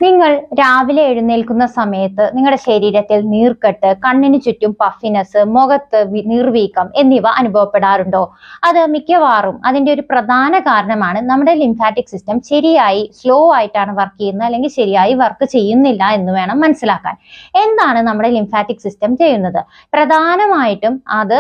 നിങ്ങൾ രാവിലെ എഴുന്നേൽക്കുന്ന സമയത്ത് നിങ്ങളുടെ ശരീരത്തിൽ നീർക്കെട്ട്, കണ്ണിന് ചുറ്റും പഫിനെസ്, മുഖത്ത് നീർവീക്കം എന്നിവ അനുഭവപ്പെടാറുണ്ടോ? അത് മിക്കവാറും അതിന്റെ ഒരു പ്രധാന കാരണമാണ് നമ്മുടെ ലിംഫാറ്റിക് സിസ്റ്റം ശരിയായി സ്ലോ ആയിട്ടാണ് വർക്ക് ചെയ്യുന്നത്, അല്ലെങ്കിൽ ശരിയായി വർക്ക് ചെയ്യുന്നില്ല എന്ന് വേണം മനസ്സിലാക്കാൻ. എന്താണ് നമ്മുടെ ലിംഫാറ്റിക് സിസ്റ്റം ചെയ്യുന്നത്? പ്രധാനമായിട്ടും അത്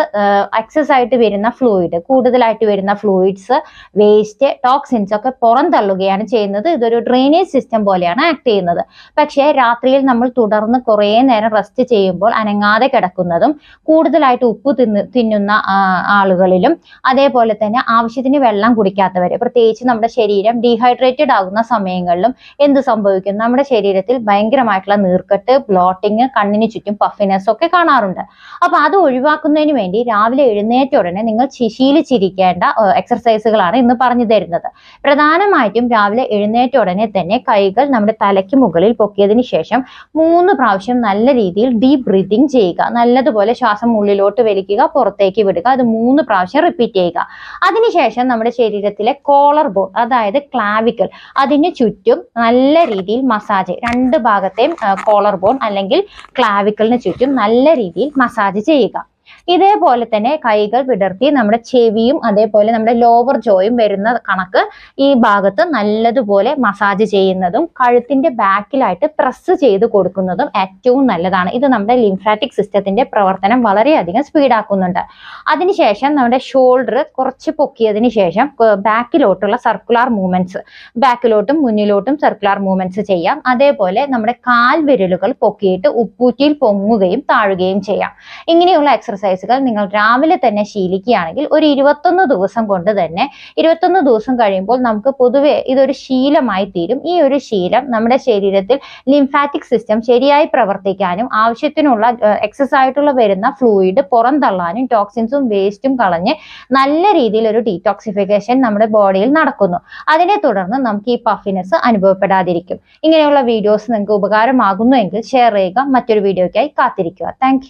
എക്സസ് ആയിട്ട് വരുന്ന ഫ്ലൂയിഡ്, കൂടുതലായിട്ട് വരുന്ന ഫ്ലൂയിഡ്സ്, വേസ്റ്റ്, ടോക്സിൻസ് ഒക്കെ പുറന്തള്ളുകയാണ് ചെയ്യുന്നത്. ഇതൊരു ഡ്രെയിനേജ് സിസ്റ്റം പോലെയാണ് ആക്ട് ചെയ്യുന്നത്. പക്ഷേ രാത്രിയിൽ നമ്മൾ തുടർന്ന് കുറേ നേരം റെസ്റ്റ് ചെയ്യുമ്പോൾ അനങ്ങാതെ കിടക്കുന്നതും, കൂടുതലായിട്ട് ഉപ്പ് തിന്നുന്ന ആളുകളിലും, അതേപോലെ തന്നെ ആവശ്യത്തിന് വെള്ളം കുടിക്കാത്തവര്, പ്രത്യേകിച്ച് നമ്മുടെ ശരീരം ഡീഹൈഡ്രേറ്റഡ് ആകുന്ന സമയങ്ങളിലും എന്ത് സംഭവിക്കും? നമ്മുടെ ശരീരത്തിൽ ഭയങ്കരമായിട്ടുള്ള നീർക്കെട്ട്, ബ്ലോട്ടിങ്, കണ്ണിന് ചുറ്റും പഫിനെസ് ഒക്കെ കാണാറുണ്ട്. അപ്പൊ അത് ഒഴിവാക്കുന്നതിന് വേണ്ടി രാവിലെ എഴുന്നേറ്റ ഉടനെ നിങ്ങൾ ശീലിച്ചിരിക്കേണ്ട എക്സർസൈസുകളാണ് ഇന്ന് പറഞ്ഞു തരുന്നത്. പ്രധാനമായിട്ടും രാവിലെ എഴുന്നേറ്റ ഉടനെ തന്നെ കൈകൾ നമ്മുടെ തലയ്ക്ക് മുകളിൽ പൊക്കിയതിന് ശേഷം 3 പ്രാവശ്യം നല്ല രീതിയിൽ ഡീപ് ബ്രീതിങ് ചെയ്യുക. നല്ലതുപോലെ ശ്വാസം ഉള്ളിലോട്ട് വലിക്കുക, പുറത്തേക്ക് വിടുക. അത് 3 പ്രാവശ്യം റിപ്പീറ്റ് ചെയ്യുക. അതിനുശേഷം നമ്മുടെ ശരീരത്തിലെ കോളർ ബോൺ, അതായത് ക്ലാവിക്കൽ, അതിന് ചുറ്റും നല്ല രീതിയിൽ മസാജ്, 2 ഭാഗത്തെയും കോളർ ബോൺ അല്ലെങ്കിൽ ക്ലാവിക്കലിന് ചുറ്റും നല്ല രീതിയിൽ മസാജ് ചെയ്യുക. ഇതേപോലെ തന്നെ കൈകൾ വിടർത്തി നമ്മുടെ ചെവിയും അതേപോലെ നമ്മുടെ ലോവർ ജോയും വരുന്ന കണക്ക് ഈ ഭാഗത്ത് നല്ലതുപോലെ മസാജ് ചെയ്യുന്നതും കഴുത്തിന്റെ ബാക്കിലായിട്ട് പ്രസ് ചെയ്ത് കൊടുക്കുന്നതും ഏറ്റവും നല്ലതാണ്. ഇത് നമ്മുടെ ലിംഫാറ്റിക് സിസ്റ്റത്തിന്റെ പ്രവർത്തനം വളരെയധികം സ്പീഡാക്കുന്നുണ്ട്. അതിനുശേഷം നമ്മുടെ ഷോൾഡർ കുറച്ച് പൊക്കിയതിന് ശേഷം ബാക്കിലോട്ടുള്ള സർക്കുലർ മൂവ്മെന്റ്സ്, ബാക്കിലോട്ടും മുന്നിലോട്ടും സർക്കുലർ മൂവ്മെന്റ്സ് ചെയ്യാം. അതേപോലെ നമ്മുടെ കാൽ വിരലുകൾ പൊക്കിയിട്ട് ഉപ്പൂറ്റിയിൽ പൊങ്ങുകയും താഴുകയും ചെയ്യാം. ഇങ്ങനെയുള്ള എക്സർസൈസുകൾ നിങ്ങൾ രാവിലെ തന്നെ ശീലിക്കുകയാണെങ്കിൽ ഒരു 21 ദിവസം കൊണ്ട് തന്നെ, 21 ദിവസം കഴിയുമ്പോൾ നമുക്ക് പൊതുവെ ഇതൊരു ശീലമായി തീരും. ഈ ഒരു ശീലം നമ്മുടെ ശരീരത്തിൽ ലിംഫാറ്റിക് സിസ്റ്റം ശരിയായി പ്രവർത്തിക്കാനും ആവശ്യത്തിനുള്ള എക്സസ് ആയിട്ടുള്ള വരുന്ന ഫ്ലൂയിഡ് പുറന്തള്ളാനും ടോക്സിൻസും വേസ്റ്റും കളഞ്ഞ് നല്ല രീതിയിൽ ഒരു ഡീടോക്സിഫിക്കേഷൻ നമ്മുടെ ബോഡിയിൽ നടക്കുന്നു. അതിനെ തുടർന്ന് നമുക്ക് ഈ പഫിനെസ് അനുഭവപ്പെടാതിരിക്കും. ഇങ്ങനെയുള്ള വീഡിയോസ് നിങ്ങൾക്ക് ഉപകാരമാകുന്നുവെങ്കിൽ ഷെയർ ചെയ്യുക. മറ്റൊരു വീഡിയോയ്ക്കായി കാത്തിരിക്കുക. താങ്ക്